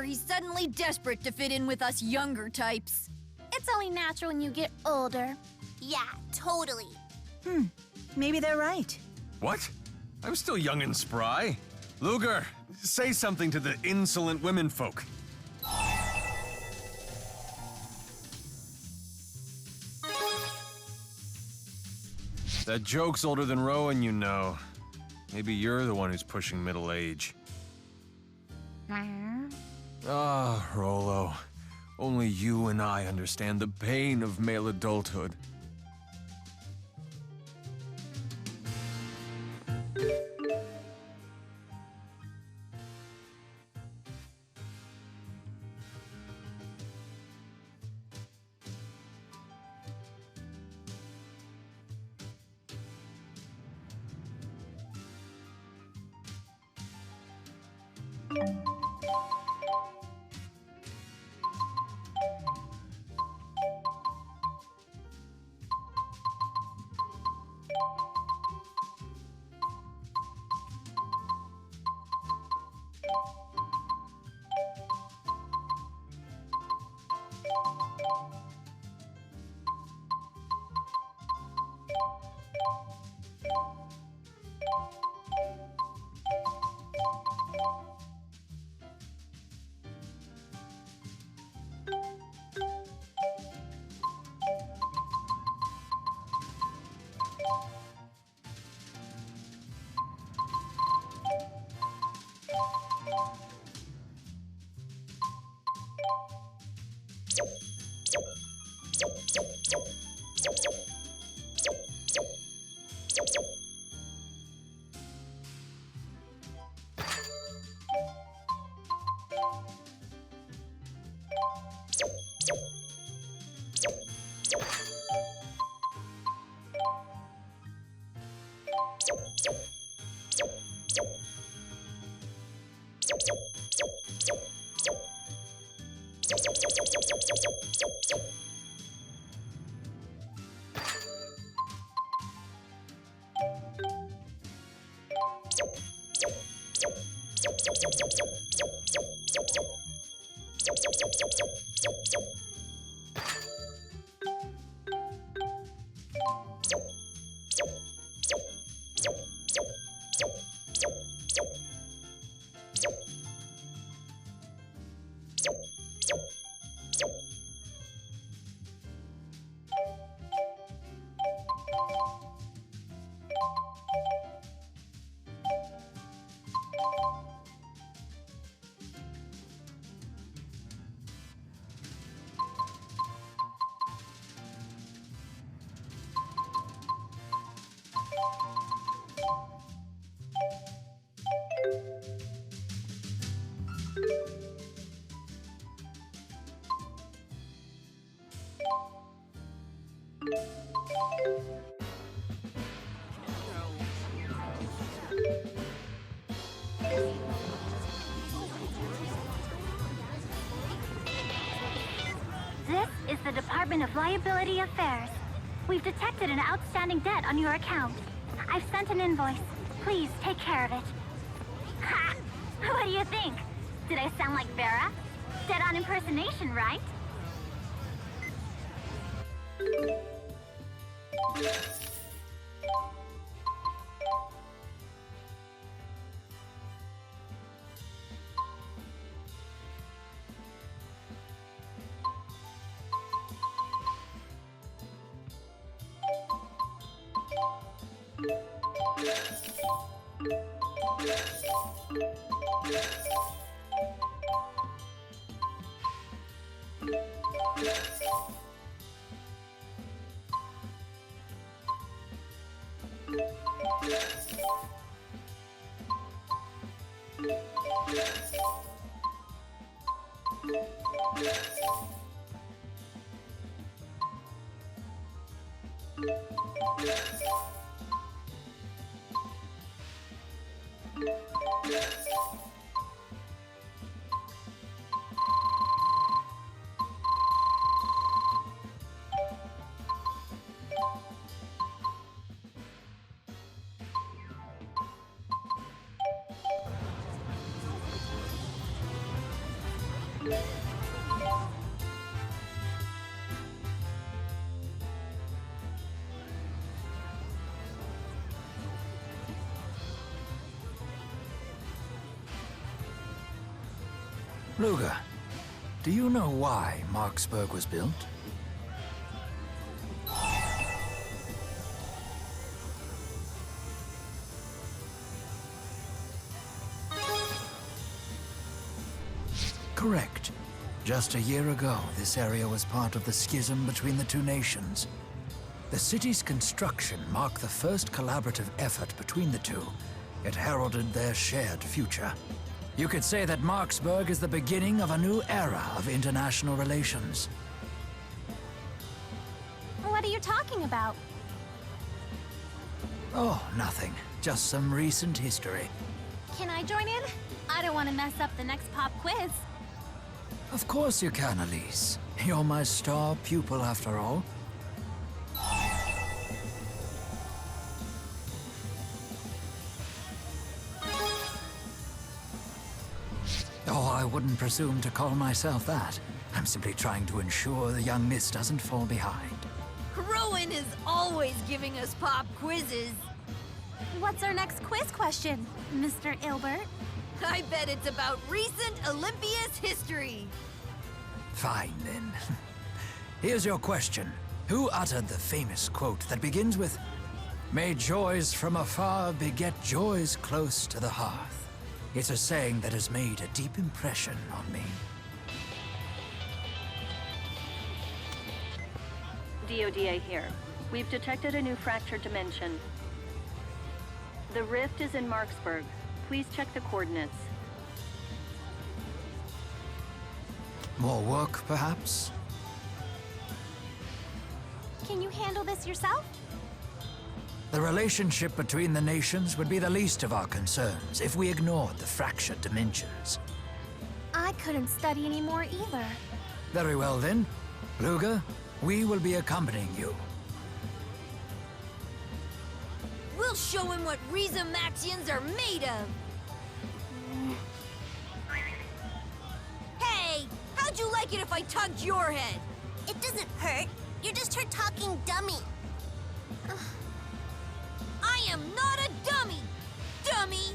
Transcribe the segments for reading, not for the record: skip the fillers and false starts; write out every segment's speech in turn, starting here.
he's suddenly desperate to fit in with us younger types. It's only natural when you get older. Yeah, totally. Maybe they're right. What? I'm still young and spry. Ludger, say something to the insolent womenfolk. That joke's older than Rowan, you know. Maybe you're the one who's pushing middle age. Ah, Rollo. Only you and I understand the pain of male adulthood. This is the Department of Liability Affairs. We've detected an outstanding debt on your account. I've sent an invoice. Please take care of it. Ha! What do you think? Did I sound like Vera? Dead-on impersonation, right? Ludger, do you know why Marksburg was built? Correct. Just a year ago, this area was part of the schism between the two nations. The city's construction marked the first collaborative effort between the two. It heralded their shared future. You could say that Marksburg is the beginning of a new era of international relations. What are you talking about? Oh, nothing. Just some recent history. Can I join in? I don't want to mess up the next pop quiz. Of course you can, Elise. You're my star pupil, after all. Oh, I wouldn't presume to call myself that. I'm simply trying to ensure the young miss doesn't fall behind. Rowan is always giving us pop quizzes. What's our next quiz question, Mr. Ilbert? I bet it's about recent Olympia's history. Fine, then. Here's your question. Who uttered the famous quote that begins with, "May joys from afar beget joys close to the hearth"? It's a saying that has made a deep impression on me. DODA here. We've detected a new fractured dimension. The rift is in Marksburg. Please check the coordinates. More work, perhaps? Can you handle this yourself? The relationship between the nations would be the least of our concerns if we ignored the fractured dimensions. I couldn't study anymore either. Very well, then. Ludger, we will be accompanying you. We'll show him what Rhizamaxians are made of. Hey, how'd you like it if I tugged your head? It doesn't hurt. You're just her talking dummy. I am not a dummy, dummy!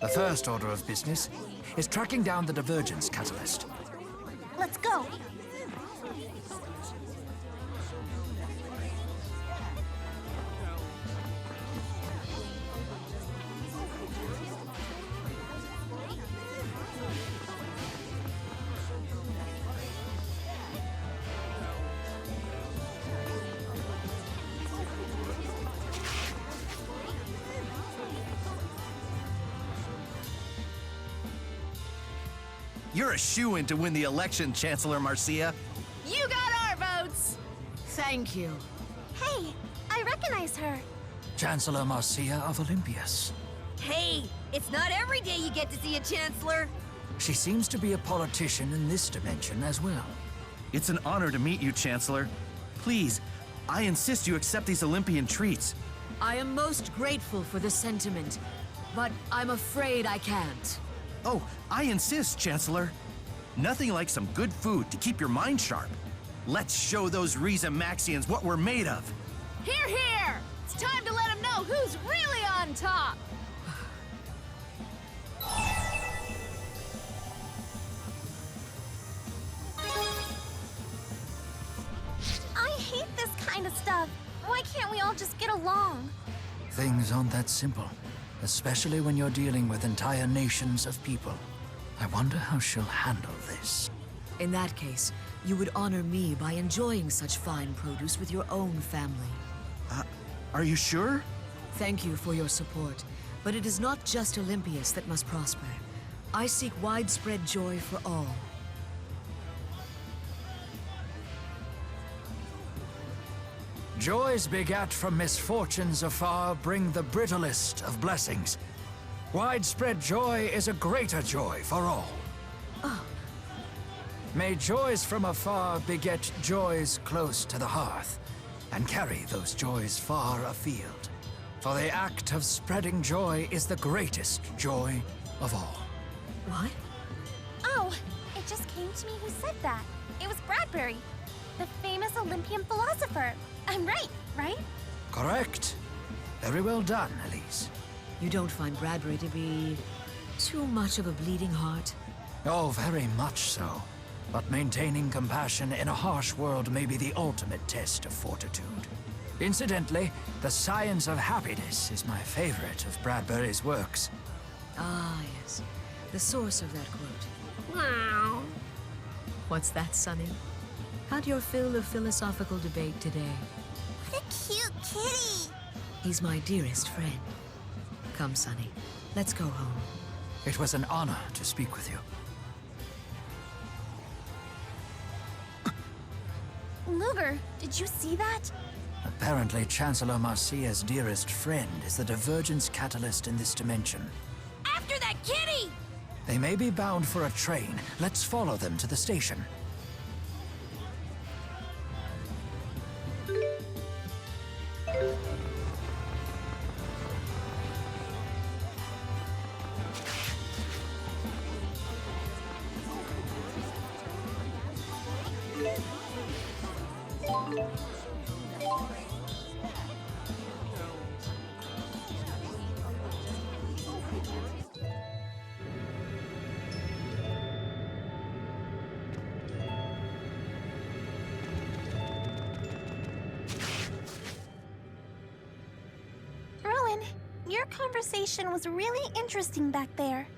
The first order of business is tracking down the divergence catalyst. Let's go. You're a shoo-in to win the election, Chancellor Marcia. You got our votes! Thank you. Hey, I recognize her. Chancellor Marcia of Olympias. Hey, it's not every day you get to see a chancellor. She seems to be a politician in this dimension as well. It's an honor to meet you, Chancellor. Please, I insist you accept these Olympian treats. I am most grateful for the sentiment, but I'm afraid I can't. Oh, I insist, Chancellor. Nothing like some good food to keep your mind sharp. Let's show those Maxians what we're made of. Here, here! It's time to let them know who's really on top! I hate this kind of stuff. Why can't we all just get along? Things aren't that simple, especially when you're dealing with entire nations of people. I wonder how she'll handle this. In that case, you would honor me by enjoying such fine produce with your own family. Are you sure? Thank you for your support, but it is not just Olympias that must prosper. I seek widespread joy for all. Joys begat from misfortunes afar bring the brittlest of blessings. Widespread joy is a greater joy for all. May joys from afar beget joys close to the hearth, and carry those joys far afield. For the act of spreading joy is the greatest joy of all. What? Oh, it just came to me who said that. It was Bradbury, the famous Olympian philosopher. I'm right? Correct. Very well done, Elise. You don't find Bradbury to be too much of a bleeding heart? Oh, very much so. But maintaining compassion in a harsh world may be the ultimate test of fortitude. Incidentally, The Science of Happiness is my favorite of Bradbury's works. Ah, yes. The source of that quote. What's that, Sonny? How'd your fill of philosophical debate today? What a cute kitty. He's my dearest friend. Come, Sonny. Let's go home. It was an honor to speak with you. Ludger, did you see that? Apparently, Chancellor Marcia's dearest friend is the divergence catalyst in this dimension. After that kitty! They may be bound for a train. Let's follow them to the station. Your conversation was really interesting back there.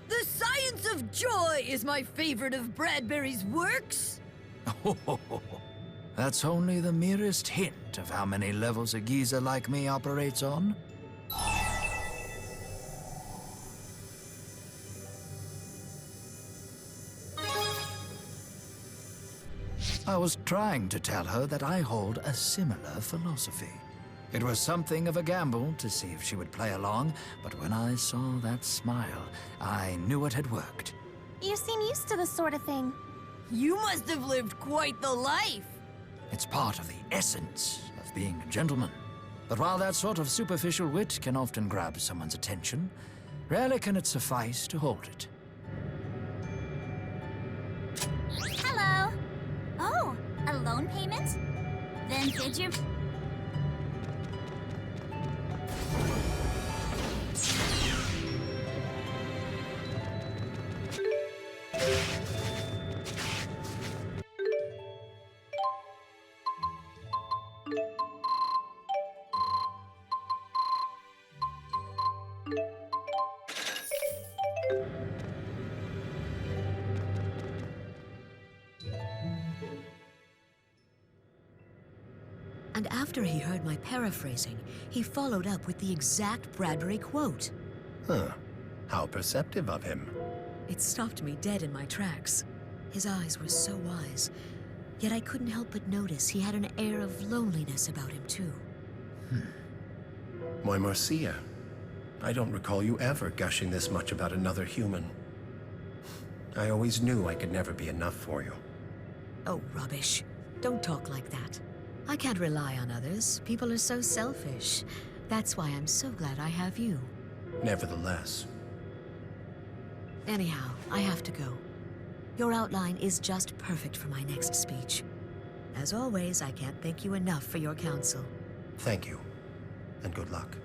The Science of Joy is my favorite of Bradbury's works. That's only the merest hint of how many levels a geezer like me operates on. I was trying to tell her that I hold a similar philosophy. It was something of a gamble to see if she would play along, but when I saw that smile, I knew it had worked. You seem used to this sort of thing. You must have lived quite the life. It's part of the essence of being a gentleman. But while that sort of superficial wit can often grab someone's attention, rarely can it suffice to hold it. Hello. Oh, a loan payment? Then did you... And after he heard my paraphrasing, he followed up with the exact Bradbury quote. Huh. How perceptive of him. It stopped me dead in my tracks. His eyes were so wise, yet I couldn't help but notice he had an air of loneliness about him, too. Why, Marcia, I don't recall you ever gushing this much about another human. I always knew I could never be enough for you. Oh, rubbish. Don't talk like that. I can't rely on others. People are so selfish. That's why I'm so glad I have you. Nevertheless. Anyhow, I have to go. Your outline is just perfect for my next speech. As always, I can't thank you enough for your counsel. Thank you, and good luck.